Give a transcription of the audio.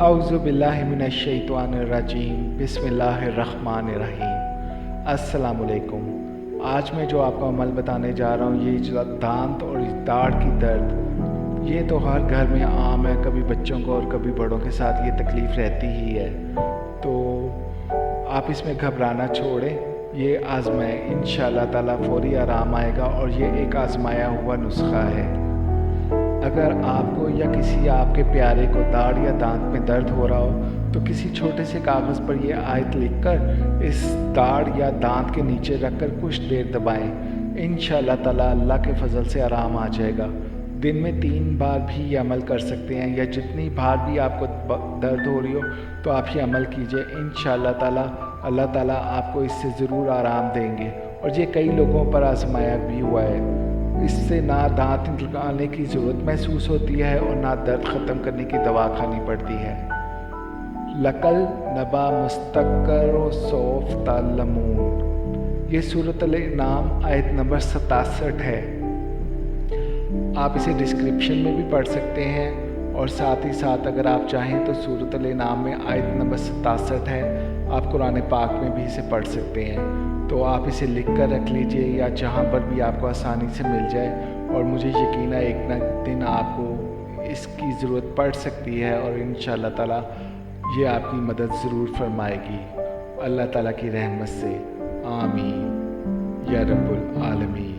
اعوذ باللہ من الشیطان الرجیم بسم اللہ الرحمن الرحیم۔ السلام علیکم۔ آج میں جو آپ کو عمل بتانے جا رہا ہوں، یہ جو دانت اور داڑھ کی درد، یہ تو ہر گھر میں عام ہے، کبھی بچوں کو اور کبھی بڑوں کے ساتھ یہ تکلیف رہتی ہی ہے۔ تو آپ اس میں گھبرانا چھوڑیں، یہ آزمائیں، انشاءاللہ تعالیٰ فوری آرام آئے گا، اور یہ ایک آزمایا ہوا نسخہ ہے۔ اگر آپ کو یا کسی آپ کے پیارے کو داڑھ یا دانت میں درد ہو رہا ہو تو کسی چھوٹے سے کاغذ پر یہ آیت لکھ کر اس داڑھ یا دانت کے نیچے رکھ کر کچھ دیر دبائیں، انشاءاللہ تعالیٰ اللہ کے فضل سے آرام آ جائے گا۔ دن میں 3 بار بھی یہ عمل کر سکتے ہیں، یا جتنی بار بھی آپ کو درد ہو رہی ہو تو آپ یہ عمل کیجئے، انشاءاللہ تعالیٰ اللہ تعالیٰ آپ کو اس سے ضرور آرام دیں گے۔ اور یہ کئی لوگوں پر آزمایا بھی ہوا ہے، اس سے نہ دانت نکالنے کی ضرورت محسوس ہوتی ہے اور نہ درد ختم کرنے کی دوا کھانی پڑتی ہے۔ لَقَلْ نَبَا مُسْتَقَرُّ سَوْفَ تَعْلَمُونَ، یہ سورۃ الانعام آیت نمبر 67 ہے۔ آپ اسے ڈسکرپشن میں بھی پڑھ سکتے ہیں، اور ساتھ ہی ساتھ اگر آپ چاہیں تو سورۃ الانعام میں آیت نمبر 67 ہے، آپ قرآن پاک میں بھی اسے پڑھ سکتے ہیں۔ تو آپ اسے لکھ کر رکھ لیجئے، یا جہاں پر بھی آپ کو آسانی سے مل جائے، اور مجھے یقین ہے ایک نہ دن آپ کو اس کی ضرورت پڑ سکتی ہے، اور انشاءاللہ تعالیٰ یہ آپ کی مدد ضرور فرمائے گی اللہ تعالیٰ کی رحمت سے۔ آمین یا رب العالمین۔